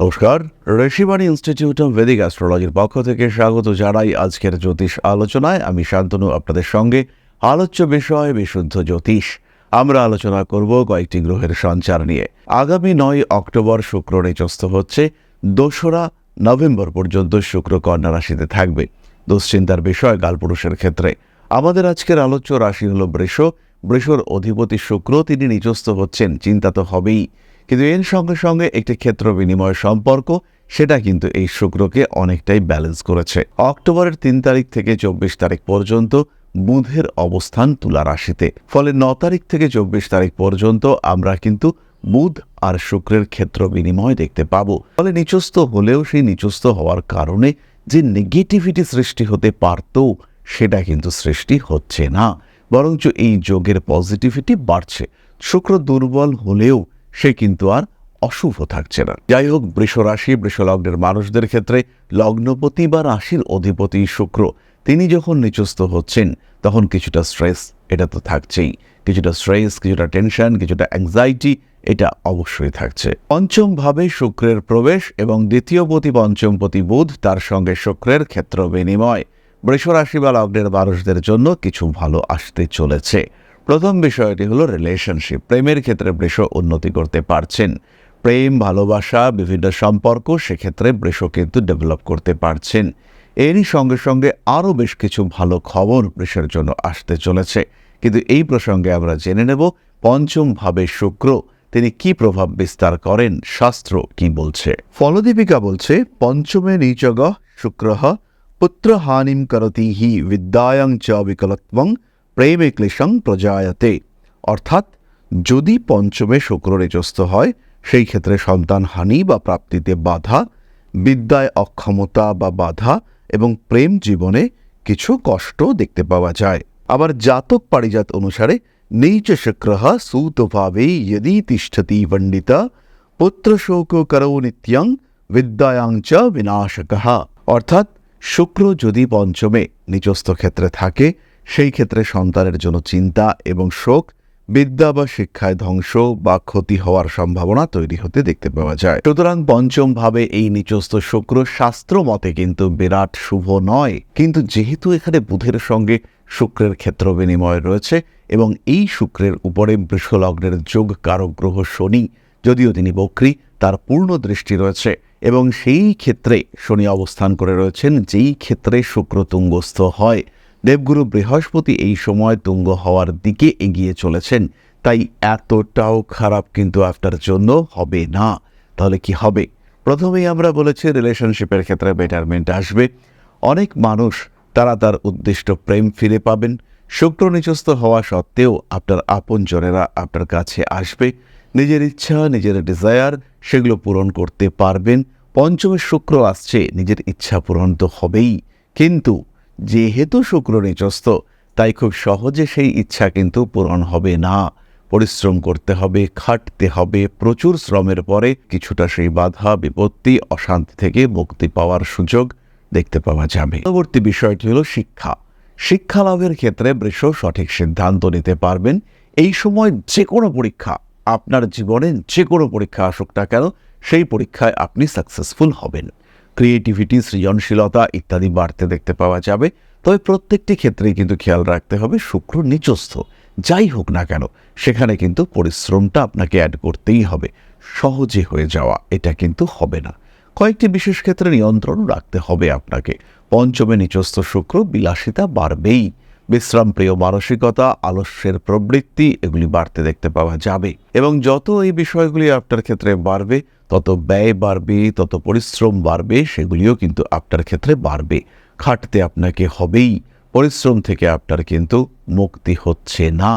নমস্কার, Rishibani institute of Vedic অ্যাস্ট্রোলজির পক্ষ থেকে স্বাগত জানাই আজকের জ্যোতিষ আলোচনায়। আমি শান্তনু আপনাদের সঙ্গে। আলোচ্য বিষয় বিশুদ্ধ জ্যোতিষ। আমরা আলোচনা করব কয়েকটি গ্রহের সঞ্চার নিয়ে। আগামী 9 অক্টোবর শুক্র নিচস্থ হচ্ছে। 2রা নভেম্বর পর্যন্ত শুক্র কন্যা রাশিতে থাকবে। দুশ্চিন্তার বিষয় কালপুরুষের ক্ষেত্রে। আমাদের আজকের আলোচ্য রাশি হল বৃষ। বৃষর অধিপতি শুক্র, তিনি নিচস্থ হচ্ছেন। চিন্তা তো হবেই, কিন্তু এর সঙ্গে সঙ্গে একটি ক্ষেত্র বিনিময় সম্পর্ক, সেটা কিন্তু এই শুক্রকে অনেকটাই ব্যালেন্স করেছে। অক্টোবরের 3 তারিখ থেকে 24 তারিখ পর্যন্ত বুধের অবস্থান তুলা রাশিতে। ফলে 9 তারিখ থেকে 24 তারিখ পর্যন্ত আমরা কিন্তু বুধ আর শুক্রের ক্ষেত্র বিনিময় দেখতে পাবো। ফলে নিচস্থ হলেও সেই নিচস্থ হওয়ার কারণে যে নেগেটিভিটি সৃষ্টি হতে পারত, সেটা কিন্তু সৃষ্টি হচ্ছে না, বরঞ্চ এই যোগের পজিটিভিটি বাড়ছে। শুক্র দুর্বল হলেও সে কিন্তু আর অশুভ থাকছে না। যাই হোক, বৃষ রাশি বৃষ লগ্নের মানুষদের ক্ষেত্রে লগ্নপতি বা রাশির অধিপতি শুক্র, তিনি যখন নিচস্থ হচ্ছেন তখন কিছুটা স্ট্রেস এটা তো থাকছেই। কিছুটা স্ট্রেস, কিছুটা টেনশন, কিছুটা অ্যাংজাইটি, এটা অবশ্যই থাকছে। পঞ্চম ভাবে শুক্রের প্রবেশ এবং দ্বিতীয়পতি পঞ্চমপতি বুধ, তার সঙ্গে শুক্রের ক্ষেত্র বিনিময় বৃষ রাশি বা লগ্নের মানুষদের জন্য কিছু ভালো আসতে চলেছে। প্রথম বিষয়টি হলো রিলেশনশিপ। প্রেমের ক্ষেত্রে বৃষ উন্নতি করতে পারছেন। প্রেম, ভালোবাসা, বিভিন্ন সম্পর্ক, সেক্ষেত্রে বৃষ কিন্তু ডেভেলপ করতে পারছেন। এরই সঙ্গে সঙ্গে আরও বেশ কিছু ভালো খবর বৃষের জন্য আসতে চলেছে। কিন্তু এই প্রসঙ্গে আমরা জেনে নেব পঞ্চম ভাবে শুক্র তিনি কি প্রভাব বিস্তার করেন, শাস্ত্র কি বলছে। ফলদীপিকা বলছে, পঞ্চমে নীচগ শুক্রঃ পুত্রহানিম করতি হি বিদ্যায়াং চ বিকলত্বং প্রেমে ক্লেশং প্রজায়তে। অর্থাৎ যদি পঞ্চমে শুক্র নিচস্থ হয়, সেই ক্ষেত্রে সন্তান হানি বা প্রাপ্তিতে বাধা, বিদ্যায় অক্ষমতা বা বাধা এবং প্রেম জীবনে কিছু কষ্ট দেখতে পাওয়া যায়। আবার জাতক পারিজাত অনুসারে নীচ শুক্রঃ সুতভাবে যদি তিষ্ঠতি পণ্ডিতা পুত্র শোক করো নিত্যং বিদ্যায়াং চ বিনাশকঃ। অর্থাৎ শুক্র যদি পঞ্চমে নিচস্থ ক্ষেত্রে থাকে, সেই ক্ষেত্রে সন্তানের জন্য চিন্তা এবং শোক, বিদ্যা বা শিক্ষায় ধ্বংস বা ক্ষতি হওয়ার সম্ভাবনা তৈরি হতে দেখতে পাওয়া যায়। সুতরাং পঞ্চম ভাবে এই নিচস্থ শুক্র শাস্ত্র মতে কিন্তু বিরাট শুভ নয়। কিন্তু যেহেতু এখানে বুধের সঙ্গে শুক্রের ক্ষেত্র বিনিময় রয়েছে এবং এই শুক্রের উপরে বৃষ লগ্নের যোগ কারক গ্রহ শনি, যদিও তিনি বক্রী, তার পূর্ণ দৃষ্টি রয়েছে এবং সেই ক্ষেত্রে শনি অবস্থান করে রয়েছেন, যেই ক্ষেত্রে শুক্র তুঙ্গস্থ হয়। দেবগুরু বৃহস্পতি এই সময় তুঙ্গ হওয়ার দিকে এগিয়ে চলেছেন। তাই এতটাও খারাপ কিন্তু আপনার জন্য হবে না। তাহলে কি হবে? প্রথমেই আমরা বলেছি রিলেশনশিপের ক্ষেত্রে বেটারমেন্ট আসবে। অনেক মানুষ তারা তার উদ্দিষ্ট প্রেম ফিরে পাবেন। শুক্র নিচস্থ হওয়া সত্ত্বেও আপনার আপনজনেরা আপনার কাছে আসবে। নিজের ইচ্ছা, নিজের ডিজায়ার, সেগুলো পূরণ করতে পারবেন। পঞ্চমে শুক্র আসছে, নিজের ইচ্ছা পূরণ তো হবেই, কিন্তু যেহেতু শুক্র নিচস্থ, তাই খুব সহজে সেই ইচ্ছা কিন্তু পূরণ হবে না। পরিশ্রম করতে হবে, খাটতে হবে। প্রচুর শ্রমের পরে কিছুটা সেই বাধা, বিপত্তি, অশান্তি থেকে মুক্তি পাওয়ার সুযোগ দেখতে পাওয়া যাবে। পরবর্তী বিষয়টি হলো শিক্ষা। শিক্ষা লাভের ক্ষেত্রে বৃষ সঠিক সিদ্ধান্ত নিতে পারবেন। এই সময় যে কোনো পরীক্ষা, আপনার জীবনে যে কোনো পরীক্ষা আসুক না কেন, সেই পরীক্ষায় আপনি সাকসেসফুল হবেন। ক্রিয়েটিভিটি, সৃজনশীলতা ইত্যাদি বাড়তে দেখতে পাওয়া যাবে। তবে প্রত্যেকটি ক্ষেত্রেই কিন্তু খেয়াল রাখতে হবে, শুক্র নিচস্থ যাই হোক না কেন, সেখানে কিন্তু পরিশ্রমটা আপনাকে অ্যাড করতেই হবে। সহজে হয়ে যাওয়া এটা কিন্তু হবে না। কয়েকটি বিশেষ ক্ষেত্রে নিয়ন্ত্রণ রাখতে হবে আপনাকে। পঞ্চমে নিচস্থ শুক্র, বিলাসিতা বাড়বেই। বিশ্রামপ্রিয় মানসিকতা, আলস্যের প্রবৃত্তি, এগুলি বাড়তে দেখতে পাওয়া যাবে। এবং যত এই বিষয়গুলি আপনার ক্ষেত্রে বাড়বে, তত ব্যয় বাড়বে, তত পরিশ্রম বাড়বে, সেগুলিও কিন্তু আপনার ক্ষেত্রে বাড়বে। খাটতে আপনাকে হবেই। পরিশ্রম থেকে আপনার কিন্তু মুক্তি হচ্ছে না।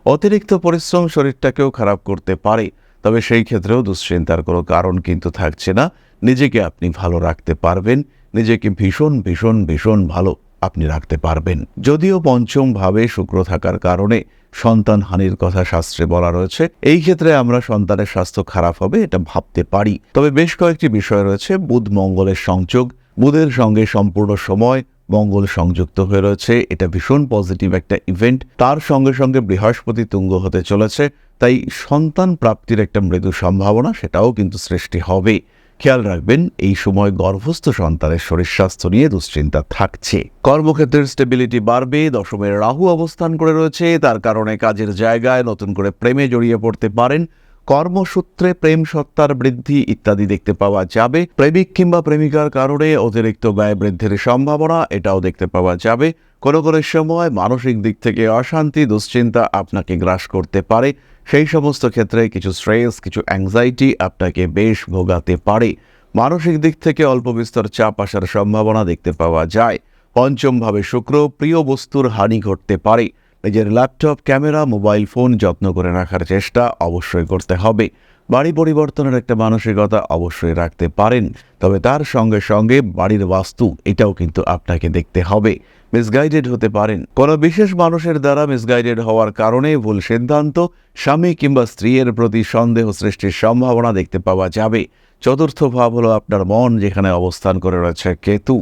অতিরিক্ত পরিশ্রম শরীরটাকেও খারাপ করতে পারে, তবে সেই ক্ষেত্রেও দুশ্চিন্তার কোনো কারণ কিন্তু থাকছে না। নিজেকে আপনি ভালো রাখতে পারবেন। নিজেকে ভীষণ ভীষণ ভীষণ ভালো আপনি রাখতে পারবেন। যদিও পঞ্চম ভাবে শুক্র থাকার কারণে সন্তান হানির কথা শাস্ত্রে বলা রয়েছে, এই ক্ষেত্রে আমরা সন্তানের স্বাস্থ্য খারাপ হবে এটা ভাবতে পারি। তবে বেশ কয়েকটি বিষয় রয়েছে। বুধ মঙ্গলের সংযোগ, বুধের সঙ্গে সম্পূর্ণ সময় মঙ্গল সংযুক্ত হয়ে রয়েছে, এটা ভীষণ পজিটিভ একটা ইভেন্ট। তার সঙ্গে সঙ্গে বৃহস্পতি তুঙ্গ হতে চলেছে, তাই সন্তান প্রাপ্তির একটা মৃদু সম্ভাবনা সেটাও কিন্তু সৃষ্টি হবে। খেয়াল রাখবেন এই সময় গর্ভস্থ সন্তানের শরীর স্বাস্থ্য নিয়ে দুশ্চিন্তা থাকছে। কর্মক্ষেত্রের স্টেবিলিটি বাড়বে। দশমের রাহু অবস্থান করে রয়েছে, তার কারণে কাজের জায়গায় নতুন করে প্রেমে জড়িয়ে পড়তে পারেন। কর্মসূত্রে প্রেম সত্তার বৃদ্ধি ইত্যাদি দেখতে পাওয়া যাবে। প্রেমিক কিংবা প্রেমিকার কারণে অতিরিক্ত ব্যয় বৃদ্ধির সম্ভাবনা এটাও দেখতে পাওয়া যাবে। কোনো কোনো সময় মানসিক দিক থেকে অশান্তি দুশ্চিন্তা আপনাকে গ্রাস করতে পারে। সেই সমস্ত ক্ষেত্রে কিছু স্ট্রেস, কিছু অ্যাংজাইটি আপনাকে বেশ ভোগাতে পারে। মানসিক দিক থেকে অল্প বিস্তর চাপ আসার সম্ভাবনা দেখতে পাওয়া যায়। পঞ্চমভাবে শুক্র, প্রিয় বস্তুর হানি ঘটতে পারে। নিজের ল্যাপটপ, ক্যামেরা, মোবাইল ফোন যত্ন করে রাখার চেষ্টা অবশ্যই করতে হবে। বাড়ি পরিবর্তনের একটা মানসিকতা অবশ্যই রাখতে পারেন, তবে তার সঙ্গে সঙ্গে বাড়ির বাস্তু এটাও কিন্তু আপনাকে দেখতে হবে। মিসগাইডেড হতে পারেন। কোনো বিশেষ মানুষের দ্বারা মিসগাইডেড হওয়ার কারণে ভুল সিদ্ধান্ত, স্বামী কিংবা স্ত্রীর প্রতি সন্দেহ সৃষ্টির সম্ভাবনা দেখতে পাওয়া যাবে। চতুর্থ ভাব হলো আপনার মন, যেখানে অবস্থান করে রয়েছে কেতু।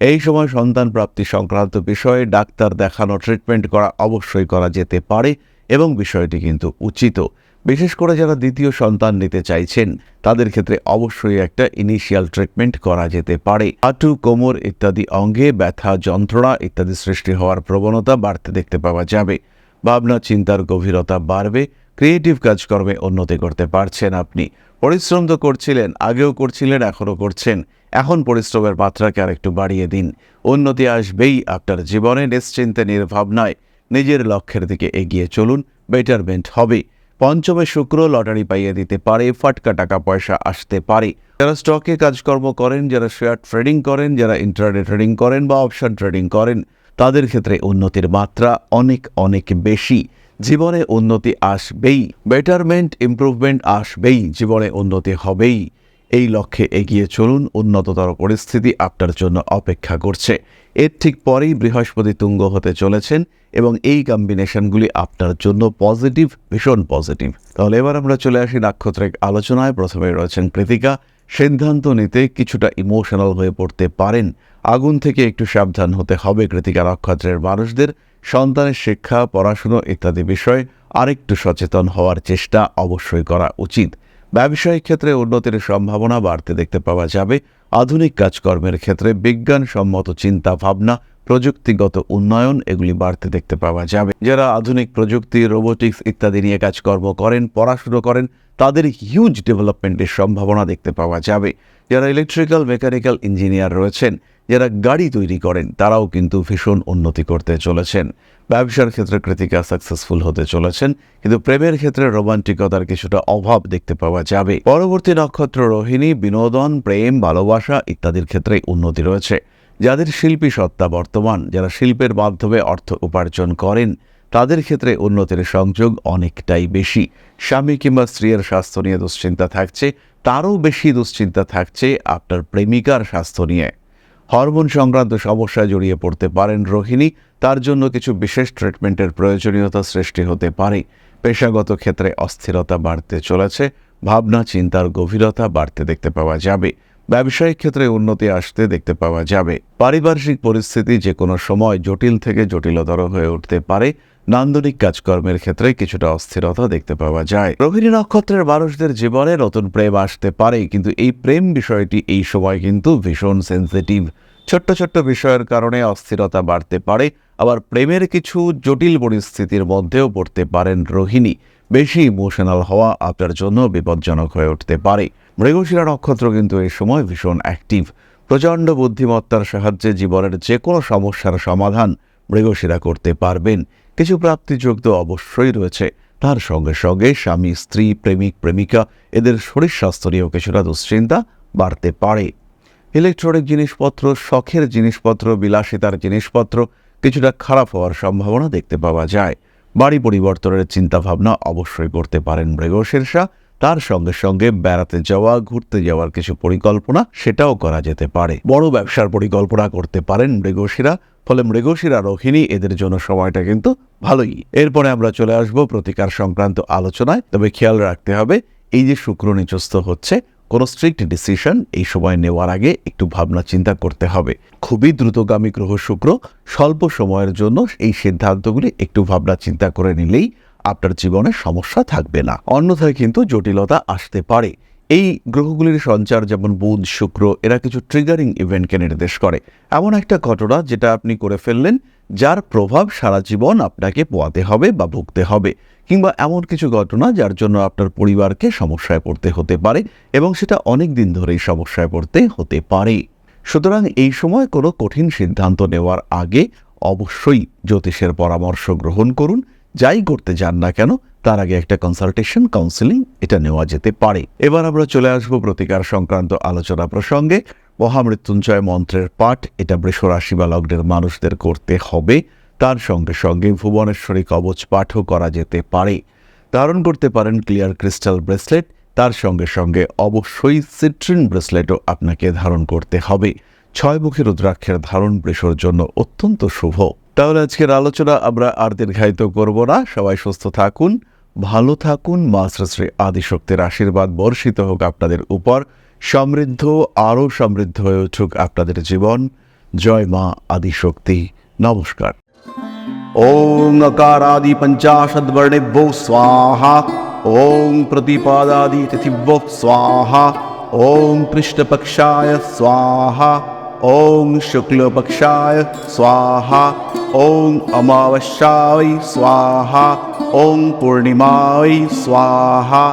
এই সময় সন্তান প্রাপ্তি সংক্রান্ত বিষয়ে ডাক্তার দেখানো, ট্রিটমেন্ট করা অবশ্যই করা যেতে পারে এবং বিষয়টি কিন্তু উচিত। বিশেষ করে যারা দ্বিতীয় সন্তান নিতে চাইছেন তাদের ক্ষেত্রে অবশ্যই একটা ইনিশিয়াল ট্রিটমেন্ট করা যেতে পারে। হাঁটু, কোমর ইত্যাদি অঙ্গে ব্যথা, যন্ত্রণা ইত্যাদি সৃষ্টি হওয়ার প্রবণতা বাড়তে দেখতে পাওয়া যাবে। ভাবনা চিন্তার গভীরতা বাড়বে। ক্রিয়েটিভ কাজকর্মে উন্নতি করতে পারছেন আপনি। পরিশ্রম তো করছিলেন, আগেও করছিলেন, এখনও করছেন। এখন পরিশ্রমের মাত্রাকে আরেকটু বাড়িয়ে দিন। উন্নতি আসবেই আপনার জীবনে। নিশ্চিন্তে নির্ভাবনায় নিজের লক্ষ্যের দিকে এগিয়ে চলুন, বেটারমেন্ট হবে। পঞ্চমে শুক্র লটারি পাইয়ে দিতে পারে, ফাটকা টাকা পয়সা আসতে পারে। যারা স্টকে কাজকর্ম করেন, যারা শেয়ার ট্রেডিং করেন, যারা ইন্টারনেট ট্রেডিং করেন বা অপশন ট্রেডিং করেন, তাদের ক্ষেত্রে উন্নতির মাত্রা অনেক অনেক বেশি। জীবনে উন্নতি আসবেই, বেটারমেন্ট, ইমপ্রুভমেন্ট আসবেই, জীবনে উন্নতি হবেই। এই লক্ষ্যে এগিয়ে চলুন। উন্নততর পরিস্থিতি আপনার জন্য অপেক্ষা করছে। এর ঠিক পরেই বৃহস্পতি তুঙ্গ হতে চলেছেন এবং এই কম্বিনেশনগুলি আপনার জন্য পজিটিভ, ভীষণ পজিটিভ। তাহলে এবার আমরা চলে আসি নাক্ষত্রিক আলোচনায়। প্রথমে রয়েছেন কৃতিকা। সিদ্ধান্ত নিতে কিছুটা ইমোশনাল হয়ে পড়তে পারেন। আগুন থেকে একটু সাবধান হতে হবে কৃতিকা নক্ষত্রের মানুষদের। সন্তানের শিক্ষা, পড়াশুনো ইত্যাদি বিষয়ে আরেকটু সচেতন হওয়ার চেষ্টা অবশ্যই করা উচিত। ব্যবসায়িক ক্ষেত্রে উন্নতির সম্ভাবনা বাড়তে দেখতে পাওয়া যাবে। আধুনিক কাজকর্মের ক্ষেত্রে বিজ্ঞানসম্মত চিন্তা ভাবনা, প্রযুক্তিগত উন্নয়ন এগুলি বাড়তে দেখতে পাওয়া যাবে। যারা আধুনিক প্রযুক্তি, রোবোটিক্স ইত্যাদি নিয়ে কাজকর্ম করেন, পড়াশুনো করেন, তাদের হিউজ ডেভেলপমেন্টের সম্ভাবনা দেখতে পাওয়া যাবে। যারা ইলেকট্রিক্যাল, মেকানিক্যাল ইঞ্জিনিয়ার রয়েছেন, যারা গাড়ি তৈরি করেন, তারাও কিন্তু ভীষণ উন্নতি করতে চলেছেন। ব্যবসার ক্ষেত্রে কৃতিকা সাকসেসফুল হতে চলেছেন, কিন্তু প্রেমের ক্ষেত্রে রোমান্টিকতার কিছুটা অভাব দেখতে পাওয়া যাবে। পরবর্তী নক্ষত্র রোহিণী। বিনোদন, প্রেম, ভালোবাসা ইত্যাদির ক্ষেত্রে উন্নতি রয়েছে। যাদের শিল্পী সত্তা বর্তমান, যারা শিল্পের মাধ্যমে অর্থ উপার্জন করেন, তাদের ক্ষেত্রে উন্নতির সংযোগ অনেকটাই বেশি। স্বামী কিংবা স্ত্রীর স্বাস্থ্য নিয়ে দুশ্চিন্তা থাকছে, তারও বেশি দুশ্চিন্তা থাকছে আপনার প্রেমিকার স্বাস্থ্য নিয়ে। হরমোন সংক্রান্ত সমস্যায় জড়িয়ে পড়তে পারেন রোহিণী। তার জন্য কিছু বিশেষ ট্রিটমেন্টের প্রয়োজনীয়তা সৃষ্টি হতে পারে। পেশাগত ক্ষেত্রে অস্থিরতা বাড়তে চলেছে। ভাবনা চিন্তার গভীরতা বাড়তে দেখতে পাওয়া যাবে। ব্যবসায়িক ক্ষেত্রে উন্নতি আসতে দেখতে পাওয়া যাবে। পারিপার্শ্বিক পরিস্থিতি যে কোনো সময় জটিল থেকে জটিলতর হয়ে উঠতে পারে। নান্দনিক কাজকর্মের ক্ষেত্রে কিছুটা অস্থিরতা দেখতে পাওয়া যায়। রোহিণী নক্ষত্রের মানুষদের জীবনে নতুন প্রেম আসতে পারে, কিন্তু এই প্রেম বিষয়টি এই সময় কিন্তু ভীষণ সেন্সিটিভ। ছোট্ট ছোট্ট বিষয়ের কারণে অস্থিরতা বাড়তে পারে। আবার প্রেমের কিছু জটিল পরিস্থিতির মধ্যেও পড়তে পারেন রোহিণী। বেশি ইমোশনাল হওয়া আপনার জন্য বিপজ্জনক হয়ে উঠতে পারে। মৃগশিরা নক্ষত্র কিন্তু এই সময় ভীষণ অ্যাক্টিভ। প্রচণ্ড বুদ্ধিমত্তার সাহায্যে জীবনের যে কোনো সমস্যার সমাধান মৃগশিরা করতে পারবেন। কিছু প্রাপ্তিযোগ তো অবশ্যই রয়েছে। তার সঙ্গে সঙ্গে স্বামী, স্ত্রী, প্রেমিক, প্রেমিকা এদের শরীর স্বাস্থ্য নিয়েও কিছুটা দুশ্চিন্তা বাড়তে পারে। ইলেকট্রনিক জিনিসপত্র, শখের জিনিসপত্র, বিলাসিতার জিনিসপত্র কিছুটা খারাপ হওয়ার সম্ভাবনা দেখতে পাওয়া যায়। বাড়ি পরিবর্তনের চিন্তাভাবনা অবশ্যই করতে পারেন মৃগশীর্ষা। তার সঙ্গে সঙ্গে বেড়াতে যাওয়া, ঘুরতে যাওয়ার কিছু পরিকল্পনা সেটাও করা যেতে পারে। বড় ব্যবসার পরিকল্পনা করতে পারেন মৃগশিরা। ফলে মৃগশিরা রোহিণী এদের জন্য সময়টা কিন্তু ভালোই। এরপরে আমরা চলে আসব প্রতিকার সংক্রান্ত আলোচনায়। তবে খেয়াল রাখতে হবে, এই যে শুক্র নিচস্থ হচ্ছে, কোনো স্ট্রিক্ট ডিসিশন এই সময় নেওয়ার আগে একটু ভাবনা চিন্তা করতে হবে। খুবই দ্রুতগামী গ্রহ শুক্র, স্বল্প সময়ের জন্য এই সিদ্ধান্তগুলি একটু ভাবনা চিন্তা করে নিলেই আপনার জীবনে সমস্যা থাকবে না। অন্যথায় কিন্তু জটিলতা আসতে পারে। এই গ্রহগুলির সঞ্চার যেমন বুধ, শুক্র, এরা কিছু ট্রিগারিং ইভেন্টকে নির্দেশ করে। এমন একটা ঘটনা যেটা আপনি করে ফেললেন, যার প্রভাব সারা জীবন আপনাকে পোয়াতে হবে বা ভুগতে হবে, কিংবা এমন কিছু ঘটনা যার জন্য আপনার পরিবারকে সমস্যায় পড়তে হতে পারে এবং সেটা অনেক দিন ধরেই সমস্যায় পড়তে হতে পারে। সুতরাং এই সময় কোনো কঠিন সিদ্ধান্ত নেওয়ার আগে অবশ্যই জ্যোতিষের পরামর্শ গ্রহণ করুন। যাই করতে যান না কেন, তার আগে একটা কনসালটেশন, কাউন্সিলিং এটা নেওয়া যেতে পারে। এবার আমরা চলে আসবো প্রতিকার সংক্রান্ত আলোচনা প্রসঙ্গে। মহামৃত্যুঞ্জয় মন্ত্রের পাঠ এটা বৃষ রাশি বা লগ্নের মানুষদের করতে হবে। তার সঙ্গে সঙ্গে ভুবনেশ্বরী কবচ পাঠও করা যেতে পারে। ধারণ করতে পারেন ক্লিয়ার ক্রিস্টাল ব্রেসলেট, তার সঙ্গে সঙ্গে অবশ্যই সিট্রিন ব্রেসলেটও আপনাকে ধারণ করতে হবে। 6 মুখী রুদ্রাক্ষের ধারণ বৃষর জন্য অত্যন্ত শুভ। তাহলে আজকের আলোচনা আমরা আর দীর্ঘায়িত করব না। সবাই সুস্থ থাকুন, ভালো থাকুন। মা শ্রী আদিশক্তির আশীর্বাদ বর্ষিত হোক আপনাদের উপর। সমৃদ্ধ, আরও সমৃদ্ধ হয়ে উঠুক আপনাদের জীবন। জয় মা আদিশক্তি। নমস্কার। ओम अकारादि पंचाशद्वर्णेभ्यो स्वाहा। ओम प्रतिपादादि तिथिभ्यो स्वाहा। ओम कृष्णपक्षाय स्वाहा। ओम शुक्लपक्षाय स्वाहा। ओम अमावस्याय स्वाहा। ओम पूर्णिमाय स्वाहा।